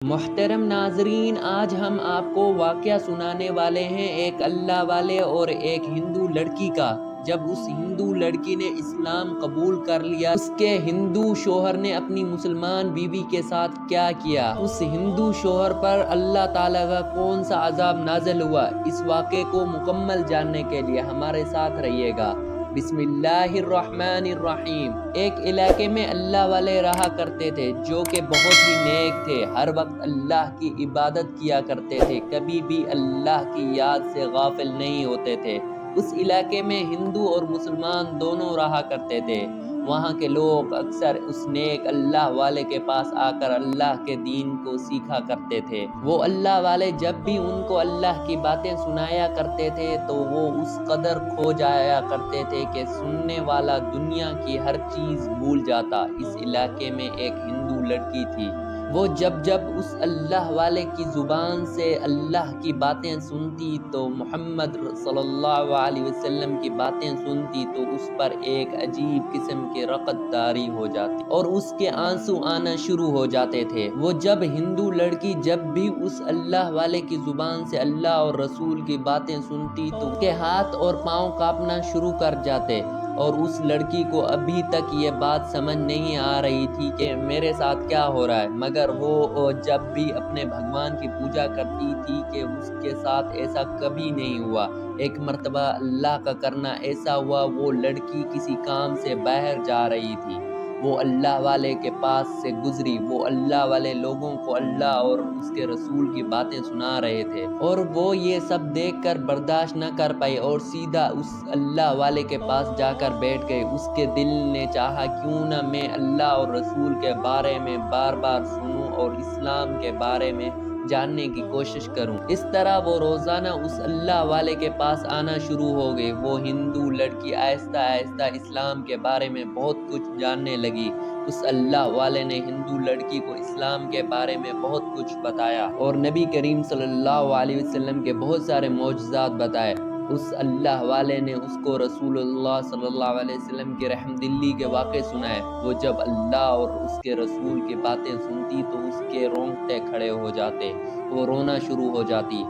محترم ناظرین، آج ہم آپ کو واقعہ سنانے والے ہیں ایک اللہ والے اور ایک ہندو لڑکی کا۔ جب اس ہندو لڑکی نے اسلام قبول کر لیا، اس کے ہندو شوہر نے اپنی مسلمان بیوی کے ساتھ کیا کیا، اس ہندو شوہر پر اللہ تعالیٰ کا کون سا عذاب نازل ہوا، اس واقعے کو مکمل جاننے کے لیے ہمارے ساتھ رہیے گا۔ بسم اللہ الرحمن الرحیم۔ ایک علاقے میں اللہ والے رہا کرتے تھے جو کہ بہت ہی نیک تھے، ہر وقت اللہ کی عبادت کیا کرتے تھے، کبھی بھی اللہ کی یاد سے غافل نہیں ہوتے تھے۔ اس علاقے میں ہندو اور مسلمان دونوں رہا کرتے تھے۔ وہاں کے لوگ اکثر اس نیک اللہ والے کے پاس آ کر اللہ کے دین کو سیکھا کرتے تھے۔ وہ اللہ والے جب بھی ان کو اللہ کی باتیں سنایا کرتے تھے تو وہ اس قدر کھو جایا کرتے تھے کہ سننے والا دنیا کی ہر چیز بھول جاتا۔ اس علاقے میں ایک ہندو لڑکی تھی۔ وہ جب اس اللہ والے کی زبان سے اللہ کی باتیں سنتی تو محمد صلی اللہ علیہ وسلم کی باتیں سنتی تو اس پر ایک عجیب قسم کی رقت طاری ہو جاتی اور اس کے آنسو آنا شروع ہو جاتے تھے۔ وہ جب ہندو لڑکی جب بھی اس اللہ والے کی زبان سے اللہ اور رسول کی باتیں سنتی تو اس کے ہاتھ اور پاؤں کانپنا شروع کر جاتے، اور اس لڑکی کو ابھی تک یہ بات سمجھ نہیں آ رہی تھی کہ میرے ساتھ کیا ہو رہا ہے، مگر وہ جب بھی اپنے بھگوان کی پوجا کرتی تھی کہ اس کے ساتھ ایسا کبھی نہیں ہوا۔ ایک مرتبہ اللہ کا کرنا ایسا ہوا، وہ لڑکی کسی کام سے باہر جا رہی تھی، وہ اللہ والے کے پاس سے گزری۔ وہ اللہ والے لوگوں کو اللہ اور اس کے رسول کی باتیں سنا رہے تھے، اور وہ یہ سب دیکھ کر برداشت نہ کر پائی اور سیدھا اس اللہ والے کے پاس جا کر بیٹھ گئی۔ اس کے دل نے چاہا کیوں نہ میں اللہ اور رسول کے بارے میں بار بار سنوں اور اسلام کے بارے میں جاننے کی کوشش کروں۔ اس طرح وہ روزانہ اس اللہ والے کے پاس آنا شروع ہو گئی۔ وہ ہندو لڑکی آہستہ آہستہ اسلام کے بارے میں بہت کچھ جاننے لگی۔ اس اللہ والے نے ہندو لڑکی کو اسلام کے بارے میں بہت کچھ بتایا اور نبی کریم صلی اللہ علیہ وسلم کے بہت سارے معجزات بتائے۔ اس اللہ والے نے اس کو رسول اللہ صلی اللہ علیہ وسلم کی رحم دلی کے واقعے سنائے۔ وہ جب اللہ اور اس کے رسول کی باتیں سنتی تو اس کے رونگٹے کھڑے ہو جاتے، وہ رونا شروع ہو جاتی۔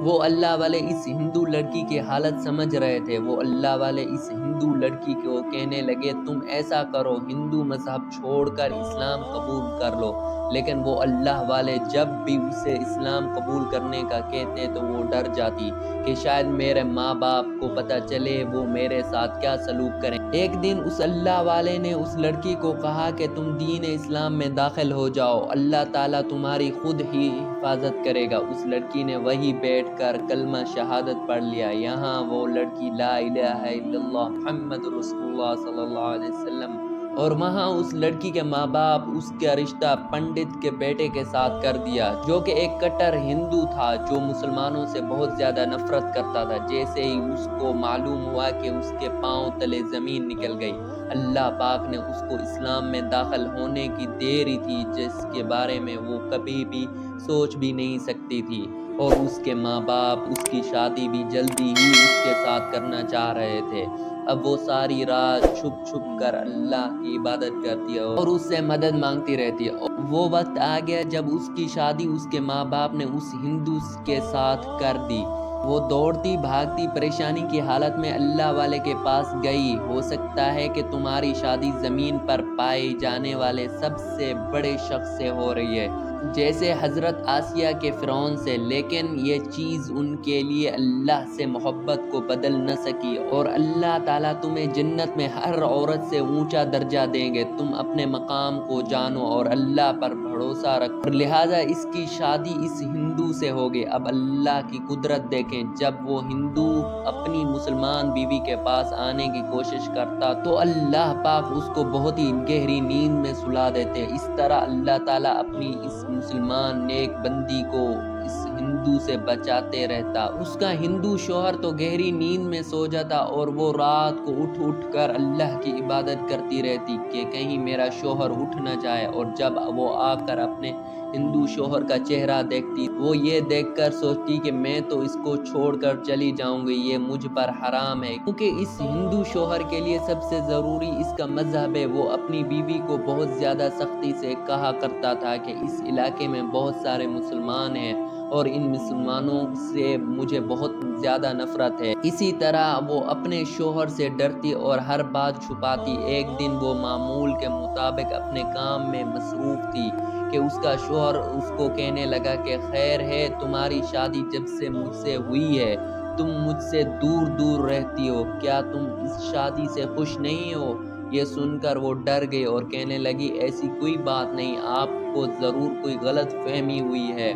وہ اللہ والے اس ہندو لڑکی کی حالت سمجھ رہے تھے۔ وہ اللہ والے اس ہندو لڑکی کو کہنے لگے، تم ایسا کرو، ہندو مذہب چھوڑ کر اسلام قبول کر لو۔ لیکن وہ اللہ والے جب بھی اسے اسلام قبول کرنے کا کہتے تو وہ ڈر جاتی کہ شاید میرے ماں باپ کو پتہ چلے وہ میرے ساتھ کیا سلوک کریں۔ ایک دن اس اللہ والے نے اس لڑکی کو کہا کہ تم دین اسلام میں داخل ہو جاؤ، اللہ تعالیٰ تمہاری خود ہی حفاظت کرے گا۔ اس لڑکی نے وہیں بیٹھ کر کلمہ شہادت پڑھ لیا۔ یہاں وہ لڑکی لا الہ الا اللہ محمد رسول اللہ صلی اللہ علیہ وسلم، اور وہاں اس لڑکی کے ماں باپ اس کا رشتہ پنڈت کے بیٹے کے ساتھ کر دیا، جو کہ ایک کٹر ہندو تھا جو مسلمانوں سے بہت زیادہ نفرت کرتا تھا۔ جیسے ہی اس کو معلوم ہوا کہ اس کے پاؤں تلے زمین نکل گئی۔ اللہ پاک نے اس کو اسلام میں داخل ہونے کی دیری تھی جس کے بارے میں وہ کبھی بھی سوچ بھی نہیں سکتی تھی، اور اس کے ماں باپ اس کی شادی بھی جلدی ہی اس کے ساتھ کرنا چاہ رہے تھے۔ اب وہ ساری رات چھپ کر اللہ کی عبادت کرتی ہے اور اس سے مدد مانگتی رہتی ہے۔ وہ وقت آ گیا جب اس کی شادی اس کے ماں باپ نے اس ہندو کے ساتھ کر دی۔ وہ دوڑتی بھاگتی پریشانی کی حالت میں اللہ والے کے پاس گئی۔ ہو سکتا ہے کہ تمہاری شادی زمین پر پائے جانے والے سب سے بڑے شخص سے ہو رہی ہے، جیسے حضرت آسیہ کے فرعون سے، لیکن یہ چیز ان کے لیے اللہ سے محبت کو بدل نہ سکی، اور اللہ تعالیٰ تمہیں جنت میں ہر عورت سے اونچا درجہ دیں گے۔ تم اپنے مقام کو جانو اور اللہ پر بھروسہ رکھو، اور لہٰذا اس کی شادی اس ہندو سے ہوگی۔ اب اللہ کی قدرت دیکھیں، جب وہ ہندو اپنی مسلمان بیوی کے پاس آنے کی کوشش کرتا تو اللہ پاک اس کو بہت ہی گہری نیند میں سلا دیتے۔ اس طرح اللہ تعالیٰ اپنی اس مسلمان نیک بندی کو اس ہندو سے بچاتے رہتا۔ اس کا ہندو شوہر تو گہری نیند میں سو جاتا اور وہ رات کو اٹھ کر اللہ کی عبادت کرتی رہتی کہ کہیں میرا شوہر اٹھ نہ جائے، اور جب وہ آ کر اپنے ہندو شوہر کا چہرہ دیکھتی، وہ یہ دیکھ کر سوچتی کہ میں تو اس کو چھوڑ کر چلی جاؤں گی، یہ مجھ پر حرام ہے، کیونکہ اس ہندو شوہر کے لیے سب سے ضروری اس کا مذہب ہے۔ وہ اپنی بیوی کو بہت زیادہ سختی سے کہا کرتا تھا کہ اس علاقے میں بہت سارے مسلمان ہیں اور ان مسلمانوں سے مجھے بہت زیادہ نفرت ہے۔ اسی طرح وہ اپنے شوہر سے ڈرتی اور ہر بات چھپاتی۔ ایک دن وہ معمول کے مطابق اپنے کام میں مصروف تھی کہ اس کا شوہر اس کو کہنے لگا کہ خیر ہے، تمہاری شادی جب سے مجھ سے ہوئی ہے تم مجھ سے دور دور رہتی ہو، کیا تم اس شادی سے خوش نہیں ہو؟ یہ سن کر وہ ڈر گئی اور کہنے لگی ایسی کوئی بات نہیں، آپ کو ضرور کوئی غلط فہمی ہوئی ہے۔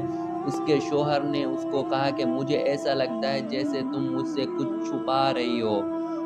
اس کے شوہر نے اس کو کہا کہ مجھے ایسا لگتا ہے جیسے تم مجھ سے کچھ چھپا رہی ہو۔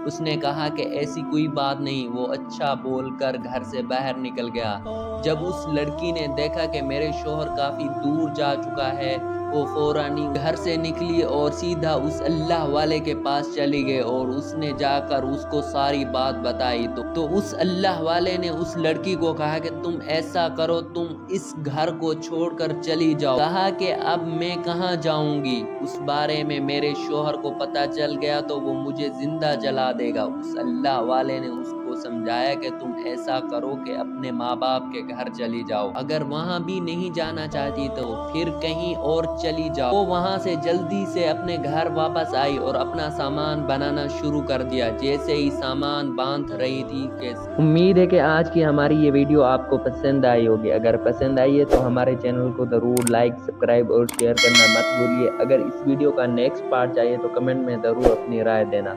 اس نے کہا کہ ایسی کوئی بات نہیں۔ وہ اچھا بول کر گھر سے باہر نکل گیا۔ جب اس لڑکی نے دیکھا کہ میرے شوہر کافی دور جا چکا ہے، وہ فوراً گھر سے نکلی اور سیدھا اس اللہ والے کے پاس چلی گئی اور اس نے جا کر اس کو ساری بات بتائی۔ تو اس اللہ والے نے اس لڑکی کو کہا کہ تم ایسا کرو، تم اس گھر کو چھوڑ کر چلی جاؤ۔ کہا کہ اب میں کہاں جاؤں گی؟ اس بارے میں میرے شوہر کو پتہ چل گیا تو وہ مجھے زندہ جلا دے گا۔ اس اللہ والے نے اس کو سمجھایا کہ تم ایسا کرو کہ اپنے ماں باپ کے گھر چلی جاؤ، اگر وہاں بھی نہیں جانا چاہتی تو پھر کہیں اور چلی جاؤ۔ وہ وہاں سے جلدی سے اپنے گھر واپس آئی اور اپنا سامان بنانا شروع کر دیا۔ جیسے ہی سامان باندھ رہی تھی کہ امید ہے کہ آج کی ہماری یہ ویڈیو آپ کو پسند آئی ہوگی۔ اگر پسند آئی ہے تو ہمارے چینل کو ضرور لائک، سبسکرائب اور شیئر کرنا مت بھولیے۔ اگر اس ویڈیو کا نیکسٹ پارٹ چاہیے تو کمنٹ میں ضرور اپنی رائے دینا۔